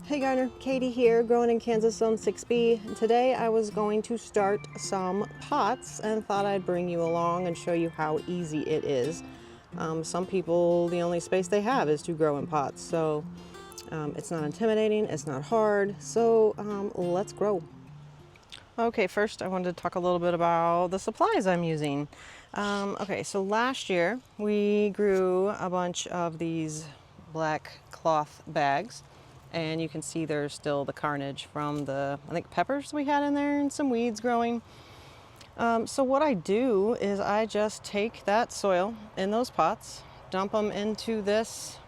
Hey Gardener, Katie here, growing in Kansas Zone 6B. And today I was going to start some pots and thought I'd bring you along and show you how easy it is. Some people, the only space they have is to grow in pots, so it's not intimidating, it's not hard, so let's grow. Okay, first I wanted to talk a little bit about the supplies I'm using. Okay, so last year we grew a bunch of these black cloth bags, and you can see there's still the carnage from the, I think, peppers we had in there and some weeds growing. So what I do is I just take that soil in those pots, dump them into this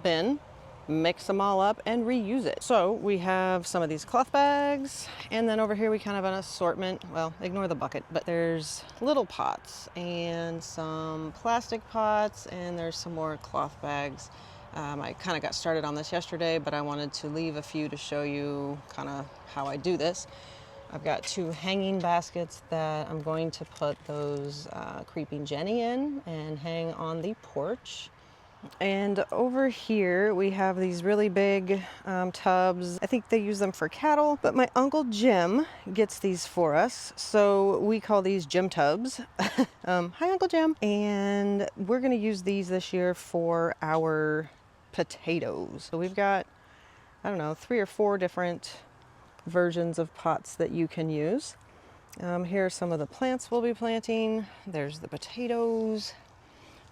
bin, mix them all up and reuse it. So we have some of these cloth bags, and then over here we kind of have an assortment. Well, ignore the bucket, but there's little pots and some plastic pots, and there's some more cloth bags. I kind of got started on this yesterday, but I wanted to leave a few to show you kind of how I do this. I've got two hanging baskets that I'm going to put those Creeping Jenny in and hang on the porch. And over here we have these really big tubs. I think they use them for cattle, but my Uncle Jim gets these for us, so we call these Jim tubs. Hi Uncle Jim. And we're going to use these this year for our potatoes. So we've got, I don't know, 3 or 4 different versions of pots that you can use. Here are some of the plants we'll be planting. There's the potatoes.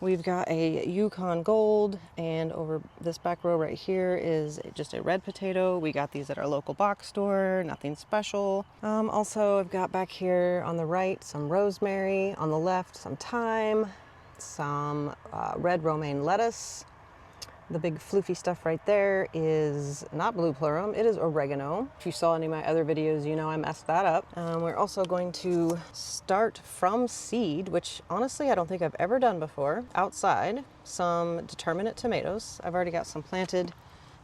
We've got a Yukon Gold, and over this back row right here is just a red potato. We got these at our local box store, nothing special. Also, I've got back here on the right some rosemary, on the left some thyme, some red romaine lettuce. The big floofy stuff right there is not blue plurum, it is oregano. If you saw any of my other videos, you know I messed that up. We're also going to start from seed, which honestly I don't think I've ever done before, outside, some determinate tomatoes. I've already got some planted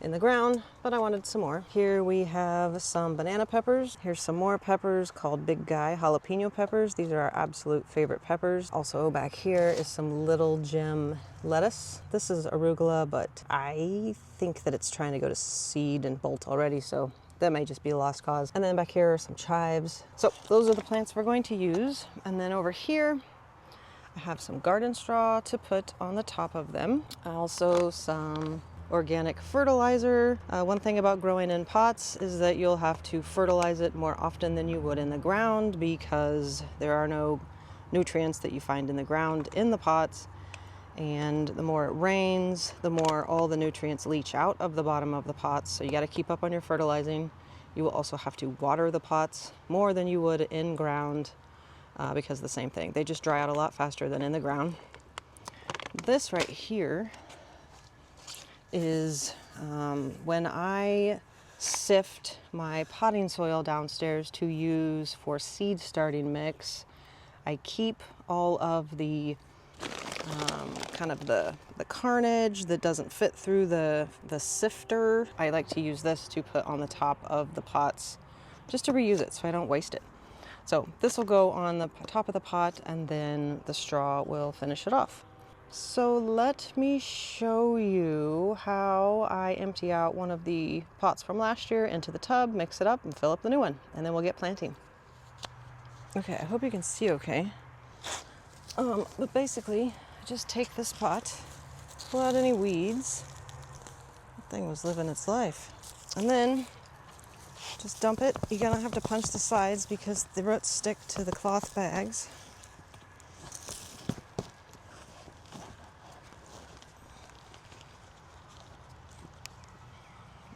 in the ground, but I wanted some more. Here we have some banana peppers. Here's some more peppers called Big Guy jalapeno peppers. These are our absolute favorite peppers. Also back here is some Little Jim lettuce. This is arugula, but I think that it's trying to go to seed and bolt already, so that may just be a lost cause. And then back here are some chives. So those are the plants we're going to use. And then over here, I have some garden straw to put on the top of them. Also some organic fertilizer. One thing about growing in pots is that you'll have to fertilize it more often than you would in the ground, because there are no nutrients that you find in the ground in the pots. And the more it rains, the more all the nutrients leach out of the bottom of the pots. So you got to keep up on your fertilizing. You will also have to water the pots more than you would in ground, because the same thing. They just dry out a lot faster than in the ground. This right here is when I sift my potting soil downstairs to use for seed starting mix. I keep all of the kind of the carnage that doesn't fit through the sifter. I like to use this to put on the top of the pots just to reuse it so I don't waste it. So this will go on the top of the pot, and then the straw will finish it off. So let me show you how I empty out one of the pots from last year into the tub, mix it up, and fill up the new one, and then we'll get planting. Okay, I hope you can see okay. But basically, I just take this pot, pull out any weeds. That thing was living its life. And then just dump it. You're gonna have to punch the sides because the roots stick to the cloth bags.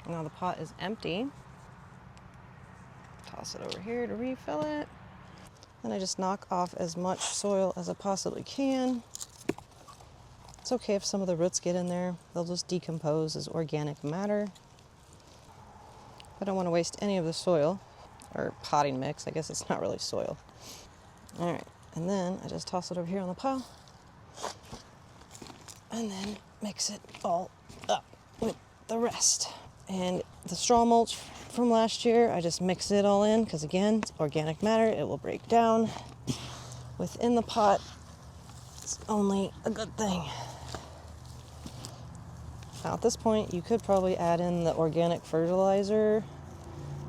Now the pot is empty. Toss it over here to refill it. Then I just knock off as much soil as I possibly can. It's okay if some of the roots get in there. They'll just decompose as organic matter. I don't want to waste any of the soil, or potting mix. I guess it's not really soil. All right, and then I just toss it over here on the pile. And then mix it all up with the rest. And the straw mulch from last year, I just mix it all in because, again, it's organic matter. It will break down within the pot. It's only a good thing. Now at this point, you could probably add in the organic fertilizer,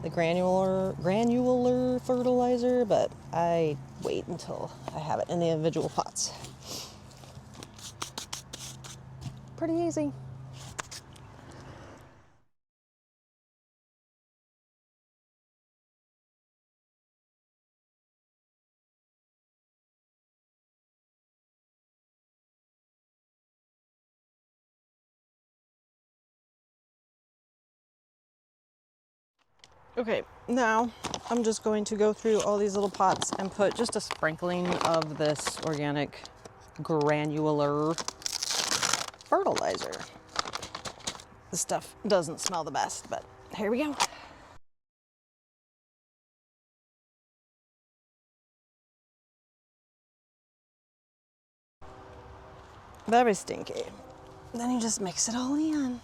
the granular fertilizer, but I wait until I have it in the individual pots. Pretty easy. Okay, now I'm just going to go through all these little pots and put just a sprinkling of this organic granular fertilizer. The stuff doesn't smell the best, but here we go. Very stinky. Then you just mix it all in.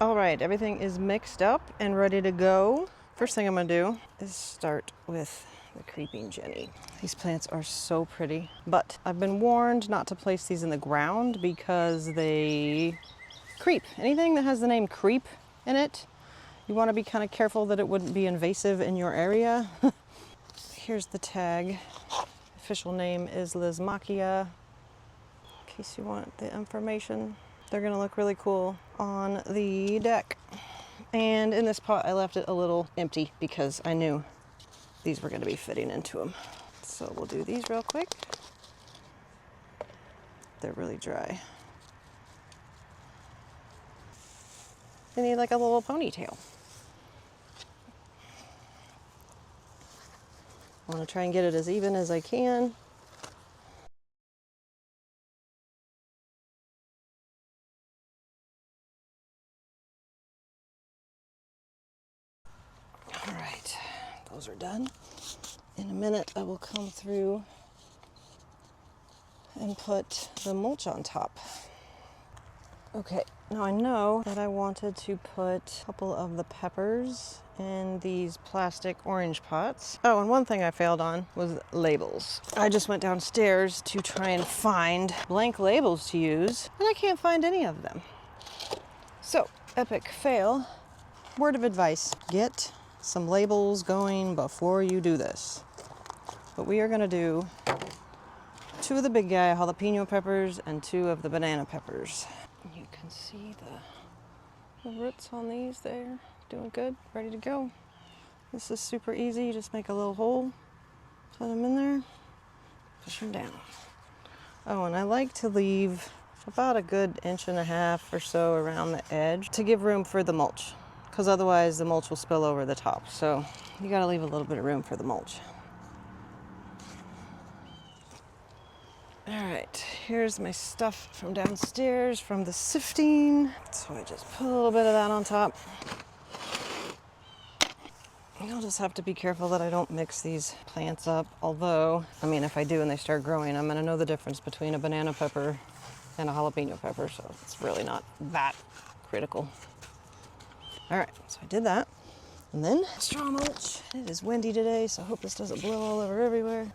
All right, everything is mixed up and ready to go. First thing I'm gonna do is start with the creeping Jenny. These plants are so pretty, but I've been warned not to place these in the ground because they creep. Anything that has the name creep in it, you want to be kind of careful that it wouldn't be invasive in your area. Here's the tag. Official name is Lysimachia, in case you want the information. They're gonna look really cool on the deck. And in this pot, I left it a little empty because I knew these were gonna be fitting into them. So we'll do these real quick. They're really dry. They need like a little ponytail. I wanna try and get it as even as I can. All right, those are done. In a minute, I will come through and put the mulch on top. Okay, now I know that I wanted to put a couple of the peppers in these plastic orange pots. Oh, and one thing I failed on was labels. I just went downstairs to try and find blank labels to use, and I can't find any of them. So, epic fail. Word of advice, get some labels going before you do this. But we are gonna do 2 of the big guy jalapeno peppers and 2 of the banana peppers. You can see the roots on these there. Doing good, ready to go. This is super easy. You just make a little hole, put them in there, push them down. Oh, and I like to leave about a good 1.5 inches or so around the edge to give room for the mulch, because otherwise the mulch will spill over the top. So you gotta leave a little bit of room for the mulch. All right, here's my stuff from downstairs from the sifting. So I just put a little bit of that on top. I'll just have to be careful that I don't mix these plants up. Although, I mean, if I do and they start growing, I'm gonna know the difference between a banana pepper and a jalapeno pepper, so it's really not that critical. All right, so I did that. And then straw mulch. It is windy today, so I hope this doesn't blow all over everywhere.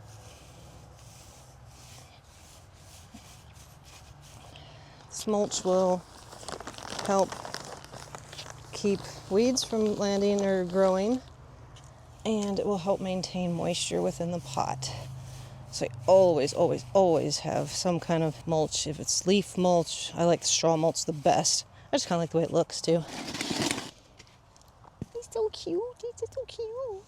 This mulch will help keep weeds from landing or growing, and it will help maintain moisture within the pot. So I always have some kind of mulch. If it's leaf mulch, I like the straw mulch the best. I just kind of like the way it looks too. He's so cute. He's so cute.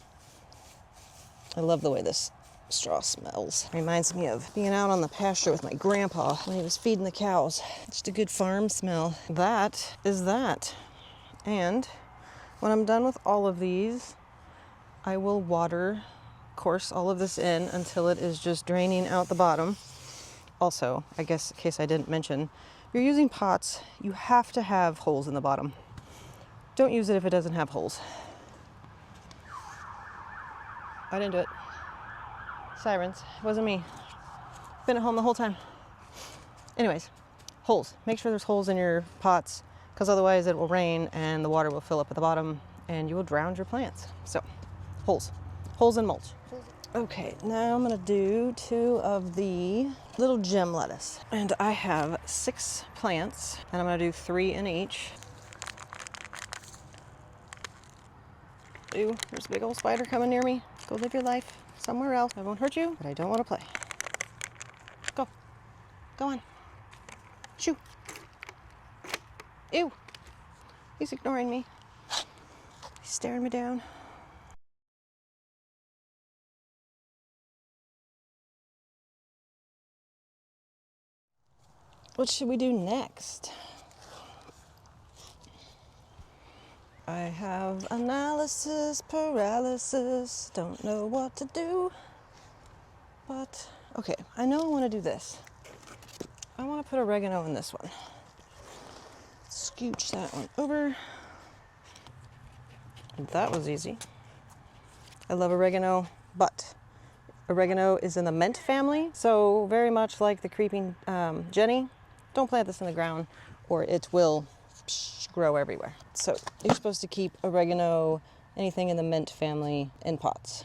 I love the way this straw smells. Reminds me of being out on the pasture with my grandpa when he was feeding the cows. Just a good farm smell. That is that. And when I'm done with all of these, I will water, course all of this in until it is just draining out the bottom. Also, I guess in case I didn't mention, if you're using pots, you have to have holes in the bottom. Don't use it if it doesn't have holes. I didn't do it. Sirens. It wasn't me. Been at home the whole time. Anyways, holes. Make sure there's holes in your pots, because otherwise it will rain and the water will fill up at the bottom and you will drown your plants. So, holes. Holes in mulch. Okay, now I'm gonna do 2 of the little gem lettuce. And I have 6 plants, and I'm gonna do 3 in each. Ooh, there's a big old spider coming near me. Go live your life somewhere else. I won't hurt you, but I don't want to play. Go. Go on. Shoo. Ew. He's ignoring me. He's staring me down. What should we do next? I have analysis paralysis. Don't know what to do. But, okay, I know I want to do this. I want to put oregano in this one. Scooch that one over. That was easy. I love oregano, but oregano is in the mint family, so very much like the creeping Jenny, don't plant this in the ground or it will grow everywhere. So you're supposed to keep oregano, anything in the mint family, in pots.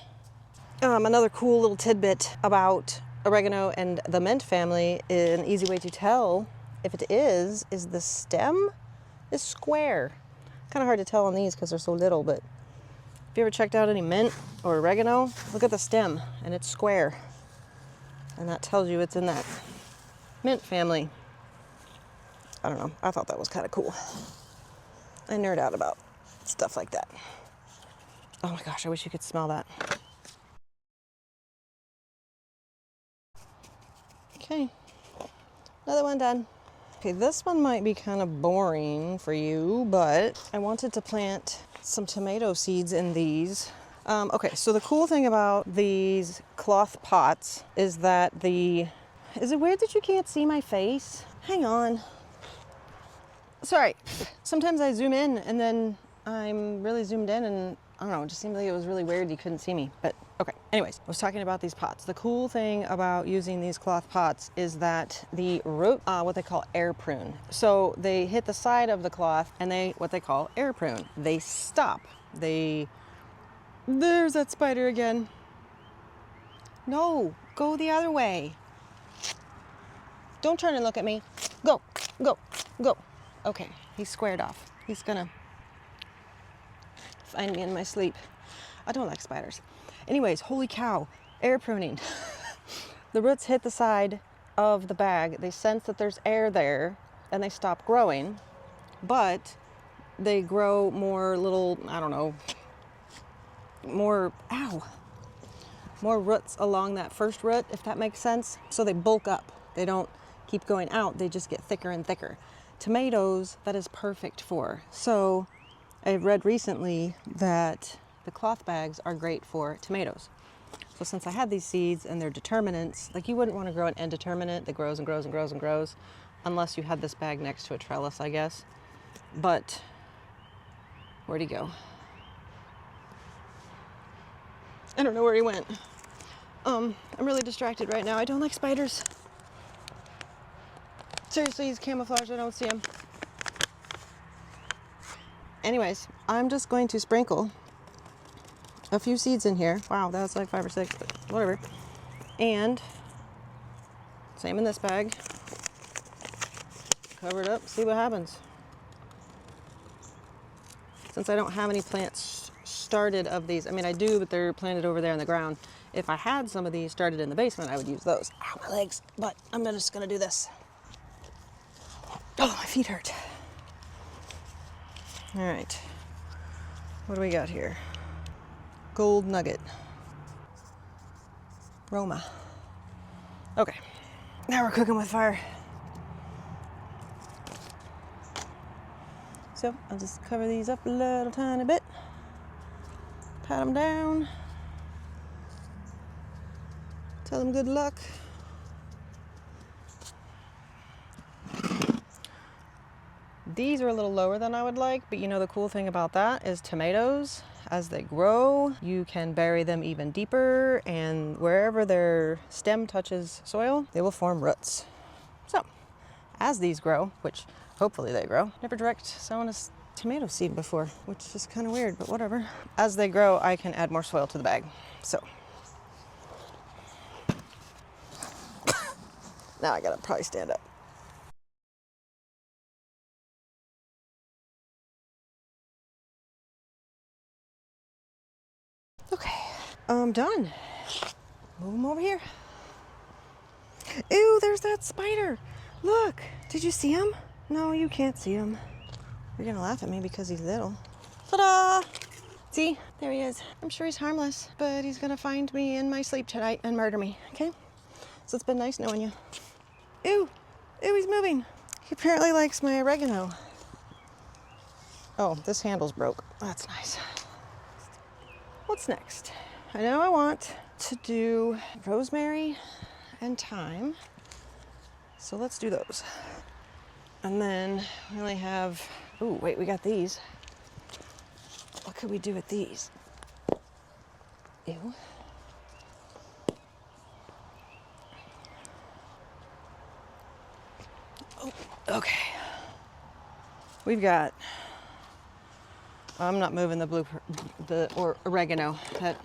Another cool little tidbit about oregano and the mint family, an easy way to tell if it is the stem is square. Kind of hard to tell on these because they're so little, but if you ever checked out any mint or oregano, look at the stem and it's square. And that tells you it's in that mint family. I don't know, I thought that was kind of cool. I nerd out about stuff like that. Oh my gosh, I wish you could smell that. Okay, another one done. Okay, this one might be kind of boring for you, but I wanted to plant some tomato seeds in these. Okay, so the cool thing about these cloth pots is that is it weird that you can't see my face? Hang on. Sorry, sometimes I zoom in and then I'm really zoomed in and I don't know, it just seemed like it was really weird you couldn't see me, but okay. Anyways, I was talking about these pots. The cool thing about using these cloth pots is that the root, what they call air prune. So they hit the side of the cloth and what they call air prune. They stop. There's that spider again. No, go the other way. Don't turn and look at me. Go, go, go. Okay, he's squared off. He's gonna find me in my sleep. I don't like spiders. Anyways, holy cow, air pruning. The roots hit the side of the bag. They sense that there's air there and they stop growing, but they grow more little, I don't know, more roots along that first root, if that makes sense. So they bulk up. They don't keep going out. They just get thicker and thicker. Tomatoes, that is perfect for. So I've read recently that the cloth bags are great for tomatoes. So since I had these seeds and they're determinants, like you wouldn't want to grow an indeterminate that grows and grows and grows and grows unless you had this bag next to a trellis, I guess. But where'd he go? I don't know where he went. I'm really distracted right now. I don't like spiders. Seriously, he's camouflaged. I don't see him. Anyways, I'm just going to sprinkle a few seeds in here. Wow, that's like 5 or 6, but whatever. And same in this bag. Cover it up, see what happens. Since I don't have any plants started of these, I mean I do, but they're planted over there in the ground. If I had some of these started in the basement, I would use those. Ow, my legs. But I'm just gonna do this. Oh, my feet hurt. All right, what do we got here? Gold nugget. Roma. Okay, now we're cooking with fire. So I'll just cover these up a little tiny bit. Pat them down. Tell them good luck. These are a little lower than I would like, but you know the cool thing about that is tomatoes, as they grow, you can bury them even deeper, and wherever their stem touches soil, they will form roots. So, as these grow, which hopefully they grow, never direct someone to tomato seed before, which is kind of weird, but whatever. As they grow, I can add more soil to the bag. So now I gotta probably stand up. Okay, I'm done. Move them over here. Ew, there's that spider. Look, did you see him? No, you can't see him. You're gonna laugh at me because he's little. Ta-da! See, there he is. I'm sure he's harmless, but he's gonna find me in my sleep tonight and murder me, okay? So it's been nice knowing you. Ew, ew, he's moving. He apparently likes my oregano. Oh, this handle's broke. That's nice. What's next? I know I want to do rosemary and thyme. So let's do those. And then we only have, oh, wait, we got these. What could we do with these? Ew. Oh, okay. We've got, I'm not moving the oregano. That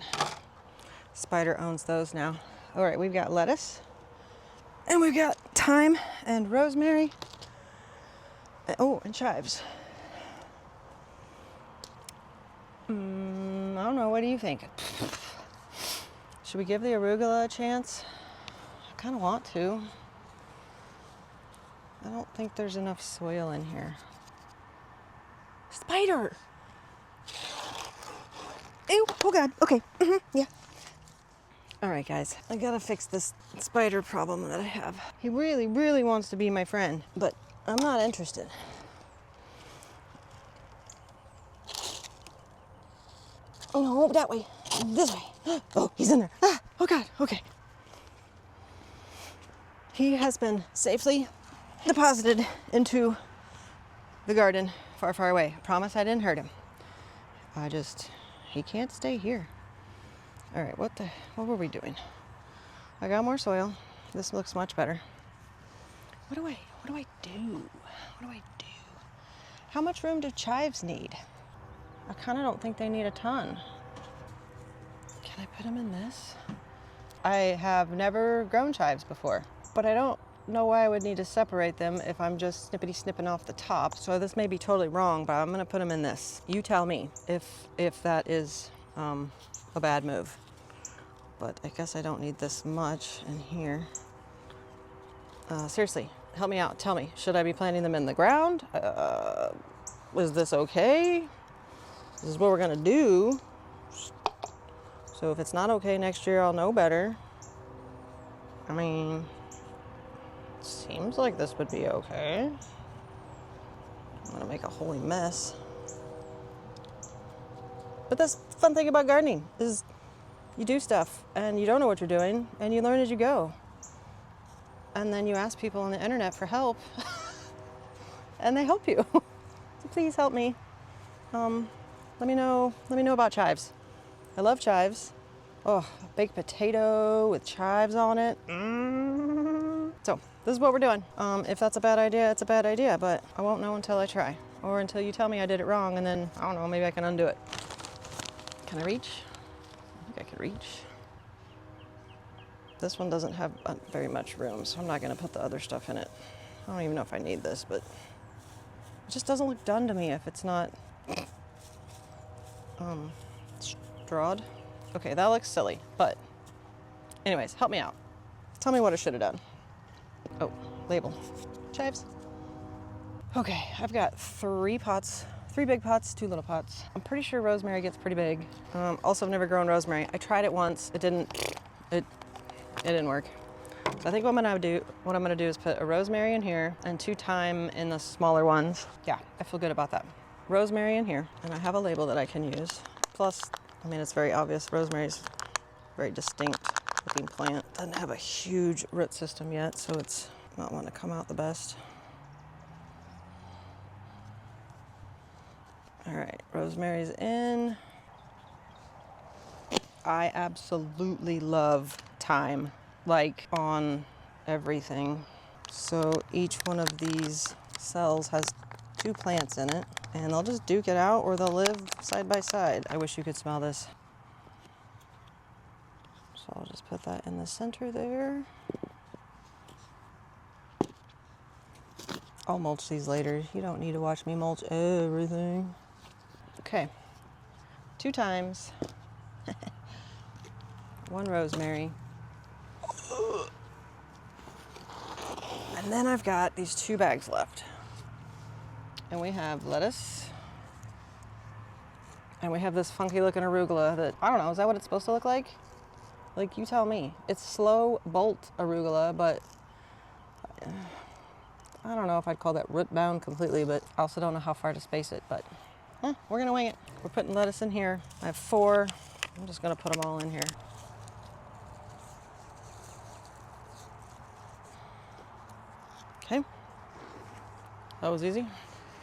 spider owns those now. All right, we've got lettuce. And we've got thyme and rosemary. Oh, and chives. I don't know, what do you think? Should we give the arugula a chance? I kind of want to. I don't think there's enough soil in here. Spider! Ew, oh God, okay, yeah. All right, guys, I gotta fix this spider problem that I have. He really, really wants to be my friend, but I'm not interested. Oh no, that way, this way. Oh, he's in there. Ah, oh God, okay. He has been safely deposited into the garden far, far away. I promise I didn't hurt him. He can't stay here. All right, what were we doing? I got more soil. This looks much better. What do I do? What do I do? How much room do chives need? I kind of don't think they need a ton. Can I put them in this? I have never grown chives before, but I don't know why I would need to separate them if I'm just snipping off the top. So this may be totally wrong, but I'm gonna put them in this. You tell me if that is a bad move. But I guess I don't need this much in here. Seriously, help me out. Tell me, should I be planting them in the ground? Is this okay? This is what we're gonna do. So if it's not okay next year, I'll know better. I mean, it seems like this would be okay. I'm gonna make a holy mess. But that's the fun thing about gardening, is you do stuff and you don't know what you're doing and you learn as you go. And then you ask people on the internet for help and they help you. So please help me. Let me know about chives. I love chives. Oh, baked potato with chives on it. So this is what we're doing. If that's a bad idea, it's a bad idea, but I won't know until I try, or until you tell me I did it wrong, and then, I don't know, maybe I can undo it. Can I reach? I think I could reach. This one doesn't have very much room, so I'm not gonna put the other stuff in it. I don't even know if I need this, but it just doesn't look done to me if it's not strawed. Okay, that looks silly, but anyways, help me out. Tell me what I should have done. Oh, label. Chives. Okay, I've got 3 pots, 3 big pots, 2 little pots. I'm pretty sure rosemary gets pretty big. Also, I've never grown rosemary. I tried it once. It didn't work. So I think what I'm gonna do is put a rosemary in here and 2 thyme in the smaller ones. Yeah, I feel good about that. Rosemary in here, and I have a label that I can use. Plus, I mean, it's very obvious. Rosemary's a very distinct looking plant. Doesn't have a huge root system yet, so it's not wanting to come out the best. All right, rosemary's in. I absolutely love thyme, like on everything. So each one of these cells has 2 plants in it. and they'll just duke it out or they'll live side by side. I wish you could smell this. So I'll just put that in the center there. I'll mulch these later. You don't need to watch me mulch everything. Okay, 2 times. 1 rosemary. And then I've got these 2 bags left. And we have lettuce. And we have this funky looking arugula that, I don't know, is that what it's supposed to look like? Like, you tell me. It's slow bolt arugula, but I don't know if I'd call that root bound completely, but I also don't know how far to space it, but we're gonna wing it. We're putting lettuce in here. I have 4. I'm just gonna put them all in here. Okay, that was easy.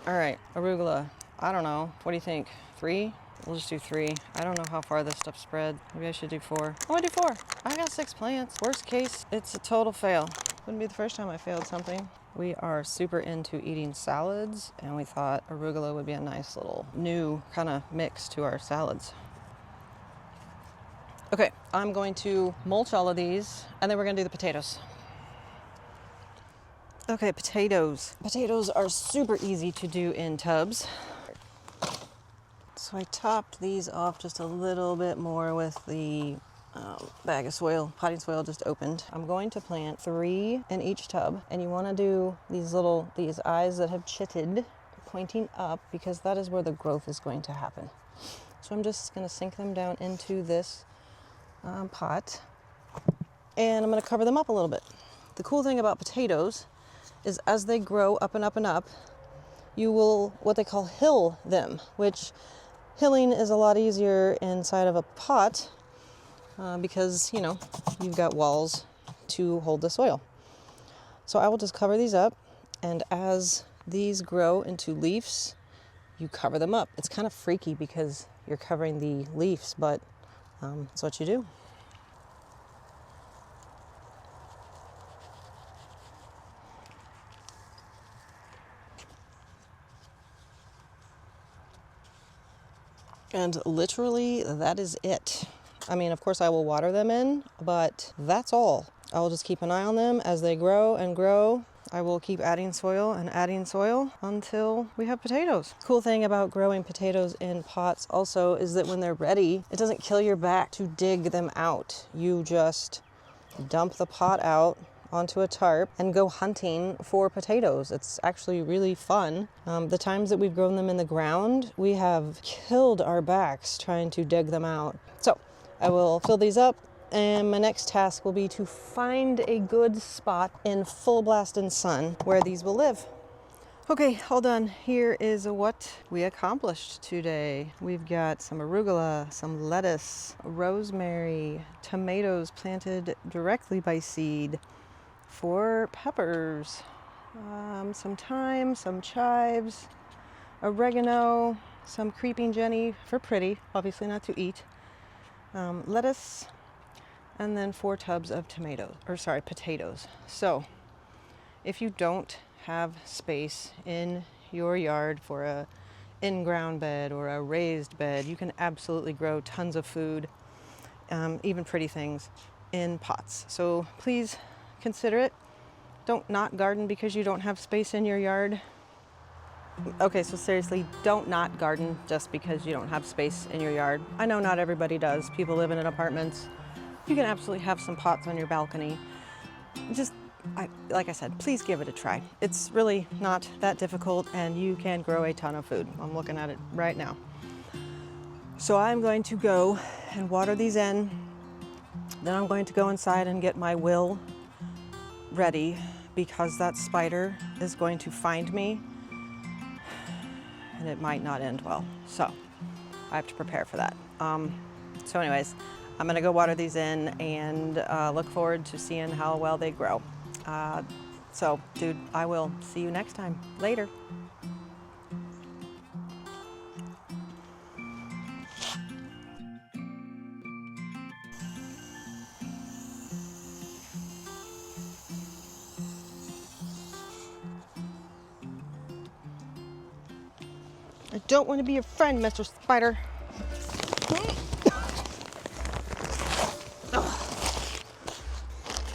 All right, arugula, I don't know, what do you think? 3? We'll just do 3. I don't know how far this stuff spread. Maybe I should do 4. Oh, I do 4. I got 6 plants. Worst case, it's a total fail. Wouldn't be the first time I failed something. We are super into eating salads, and we thought arugula would be a nice little new kind of mix to our salads. Okay, I'm going to mulch all of these, and then we're gonna do the potatoes. Okay, potatoes. Potatoes are super easy to do in tubs. So I topped these off just a little bit more with the bag of soil, potting soil just opened. I'm going to plant 3 in each tub, and you want to do these eyes that have chitted pointing up, because that is where the growth is going to happen. So I'm just going to sink them down into this pot, and I'm going to cover them up a little bit. The cool thing about potatoes is as they grow up and up and up, you will what they call hill them, which hilling is a lot easier inside of a pot because, you know, you've got walls to hold the soil. So I will just cover these up, and as these grow into leaves, you cover them up. It's kind of freaky because you're covering the leaves, but that's what you do. And literally, that is it. I mean, of course I will water them in, but that's all. I will just keep an eye on them as they grow and grow. I will keep adding soil until we have potatoes. Cool thing about growing potatoes in pots also is that when they're ready, it doesn't kill your back to dig them out. You just dump the pot out onto a tarp and go hunting for potatoes. It's actually really fun. The times that we've grown them in the ground, we have killed our backs trying to dig them out. So I will fill these up, and my next task will be to find a good spot in full blasting sun where these will live. Okay, all done. Here is what we accomplished today. We've got some arugula, some lettuce, rosemary, tomatoes planted directly by seed, 4 peppers, some thyme, some chives, oregano, some creeping Jenny for pretty, obviously not to eat, lettuce, and then 4 tubs of potatoes. So if you don't have space in your yard for a in-ground bed or a raised bed, you can absolutely grow tons of food, even pretty things, in pots. So please consider it. Don't not garden because you don't have space in your yard. Okay, so seriously, don't not garden just because you don't have space in your yard. I know not everybody does. People live in apartments. You can absolutely have some pots on your balcony. Like I said, please give it a try. It's really not that difficult, and you can grow a ton of food. I'm looking at it right now. So I'm going to go and water these in. Then I'm going to go inside and get my will ready, because that spider is going to find me, and it might not end well. So I have to prepare for that. So anyways, I'm gonna go water these in and look forward to seeing how well they grow. So, dude, I will see you next time. Later. I don't want to be your friend, Mr. Spider.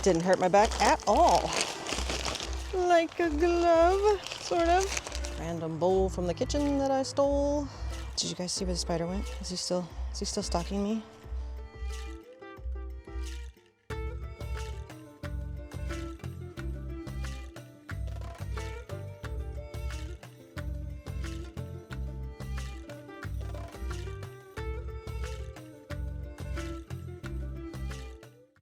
Didn't hurt my back at all. Like a glove, sort of. Random bowl from the kitchen that I stole. Did you guys see where the spider went? Is he still stalking me?